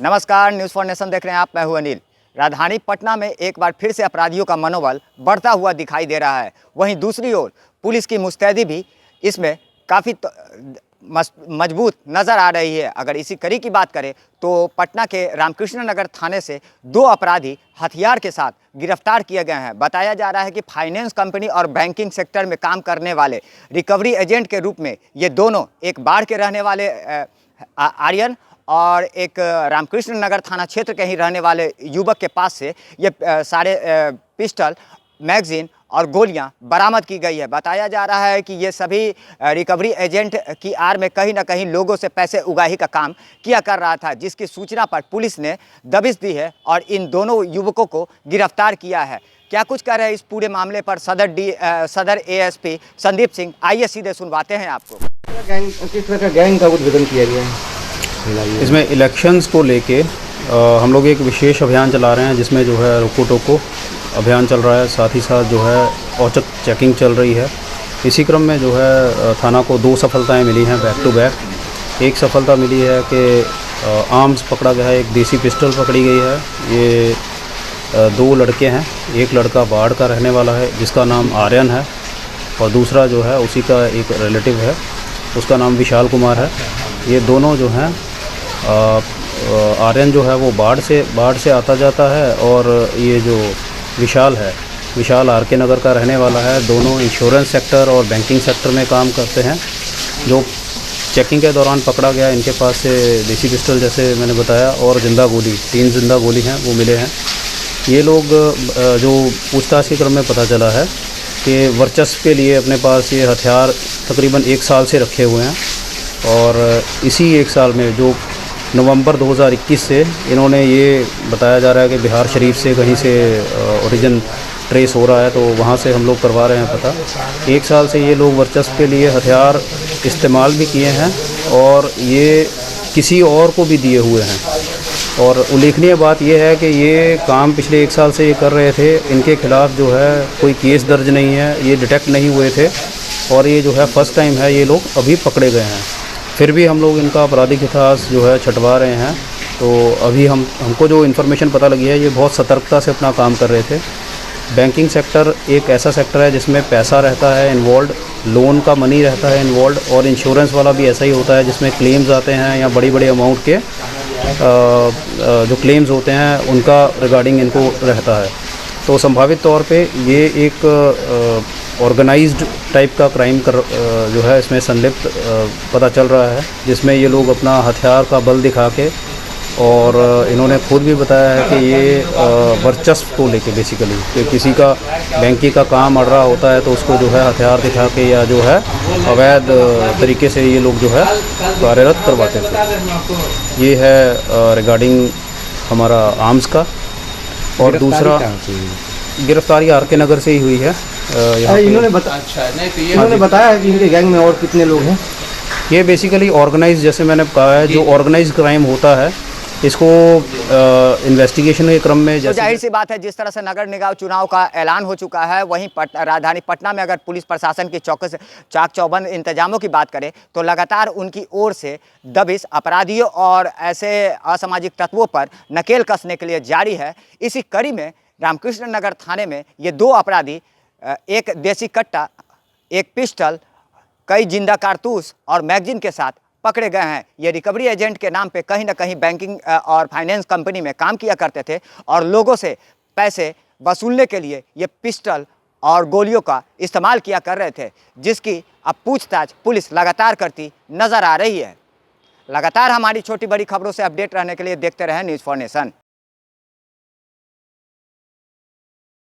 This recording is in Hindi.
नमस्कार, न्यूज़ फॉर नेशन देख रहे हैं आप। मैं हूं अनिल। राजधानी पटना में एक बार फिर से अपराधियों का मनोबल बढ़ता हुआ दिखाई दे रहा है। वहीं दूसरी ओर पुलिस की मुस्तैदी भी इसमें काफ़ी मजबूत नज़र आ रही है। अगर इसी कड़ी की बात करें तो पटना के रामकृष्ण नगर थाने से 2 अपराधी हथियार के साथ गिरफ्तार किए गए हैं। बताया जा रहा है कि फाइनेंस कंपनी और बैंकिंग सेक्टर में काम करने वाले रिकवरी एजेंट के रूप में ये दोनों, एक बाढ़ के रहने वाले आर्यन और एक रामकृष्ण नगर थाना क्षेत्र के ही रहने वाले युवक के पास से ये सारे पिस्टल, मैगजीन और गोलियां बरामद की गई है। बताया जा रहा है कि ये सभी रिकवरी एजेंट की आड़ में कहीं ना कहीं लोगों से पैसे उगाही का काम किया कर रहा था, जिसकी सूचना पर पुलिस ने दबिश दी है और इन दोनों युवकों को गिरफ्तार किया है। क्या कुछ कह रहे हैं इस पूरे मामले पर सदर एएसपी संदीप सिंह, आइए सीधे सुनवाते हैं आपको। किस तरह का गैंग का उद्भेदन किया गया है? इसमें इलेक्शंस को लेके हम लोग एक विशेष अभियान चला रहे हैं, जिसमें जो है रोको टोको अभियान चल रहा है, साथ ही साथ जो है औचक चेकिंग चल रही है। इसी क्रम में जो है थाना को 2 सफलताएं मिली हैं बैक टू बैक। एक सफलता मिली है कि आर्म्स पकड़ा गया है, एक देसी पिस्टल पकड़ी गई है। ये 2 लड़के हैं, एक लड़का बाढ़ का रहने वाला है जिसका नाम आर्यन है और दूसरा जो है उसी का एक रिलेटिव है, उसका नाम विशाल कुमार है। ये दोनों जो हैं, आर्यन जो है वो बाढ़ से आता जाता है और ये जो विशाल है, विशाल आर.के. नगर का रहने वाला है। दोनों इंश्योरेंस सेक्टर और बैंकिंग सेक्टर में काम करते हैं। जो चेकिंग के दौरान पकड़ा गया, इनके पास से देसी पिस्टल, जैसे मैंने बताया, और जिंदा गोली, 3 जिंदा गोली हैं वो मिले हैं। ये लोग जो पूछताछ के क्रम में पता चला है कि वर्चस्व के लिए अपने पास ये हथियार तकरीबन 1 साल से रखे हुए हैं और इसी 1 साल में जो नवंबर 2021 से इन्होंने, ये बताया जा रहा है कि बिहार शरीफ से कहीं से ओरिजिन ट्रेस हो रहा है, तो वहाँ से हम लोग करवा रहे हैं पता। 1 साल से ये लोग वर्चस्व के लिए हथियार इस्तेमाल भी किए हैं और ये किसी और को भी दिए हुए हैं। और उल्लेखनीय बात यह है कि ये काम पिछले 1 साल से ये कर रहे थे। इनके खिलाफ़ जो है कोई केस दर्ज नहीं है, ये डिटेक्ट नहीं हुए थे और ये जो है फर्स्ट टाइम है ये लोग अभी पकड़े गए हैं। फिर भी हम लोग इनका आपराधिक इतिहास जो है छंटवा रहे हैं। तो अभी हमको जो इन्फॉर्मेशन पता लगी है, ये बहुत सतर्कता से अपना काम कर रहे थे। बैंकिंग सेक्टर एक ऐसा सेक्टर है जिसमें पैसा रहता है इन्वॉल्व, लोन का मनी रहता है इन्वॉल्व, और इंश्योरेंस वाला भी ऐसा ही होता है जिसमें क्लेम्स आते हैं या बड़ी बड़ी अमाउंट के जो क्लेम्स होते हैं उनका रिगार्डिंग इनको रहता है। तो संभावित तौर पे ये एक ऑर्गेनाइज्ड टाइप का क्राइम जो है इसमें संलिप्त पता चल रहा है, जिसमें ये लोग अपना हथियार का बल दिखा के, और इन्होंने खुद भी बताया है कि ये वर्चस्व को लेके बेसिकली, कि किसी का बैंकी का काम अड़ रहा होता है तो उसको जो है हथियार दिखा के या जो है अवैध तरीके से ये लोग जो है कार्यरत करवाते थे। ये है रिगार्डिंग हमारा आर्म्स का। और दूसरा गिरफ्तारी आर.के. नगर से ही हुई है। इन्होंने बताया है कि इनके गैंग में और कितने लोग हैं? ये बेसिकली ऑर्गेनाइज, जैसे मैंने कहा है, जो ऑर्गेनाइज क्राइम होता है, इसको इन्वेस्टिगेशन के क्रम में, तो जाहिर सी बात है, जिस तरह से नगर निगम चुनाव का ऐलान हो चुका है, वहीं राजधानी पटना में अगर पुलिस प्रशासन की चाक चौबंद इंतजामों की बात करें तो लगातार उनकी ओर से दबिश अपराधियों और ऐसे असामाजिक तत्वों पर नकेल कसने के लिए जारी है। इसी कड़ी में रामकृष्ण नगर थाने में ये 2 अपराधी, एक देसी कट्टा, एक पिस्टल, कई जिंदा कारतूस और मैगजीन के साथ पकड़े गए हैं। ये रिकवरी एजेंट के नाम पे कहीं ना कहीं बैंकिंग और फाइनेंस कंपनी में काम किया करते थे और लोगों से पैसे वसूलने के लिए ये पिस्टल और गोलियों का इस्तेमाल किया कर रहे थे, जिसकी अब पूछताछ पुलिस लगातार करती नज़र आ रही है। लगातार हमारी छोटी बड़ी खबरों से अपडेट रहने के लिए देखते रहें न्यूज़ फॉर नेशन।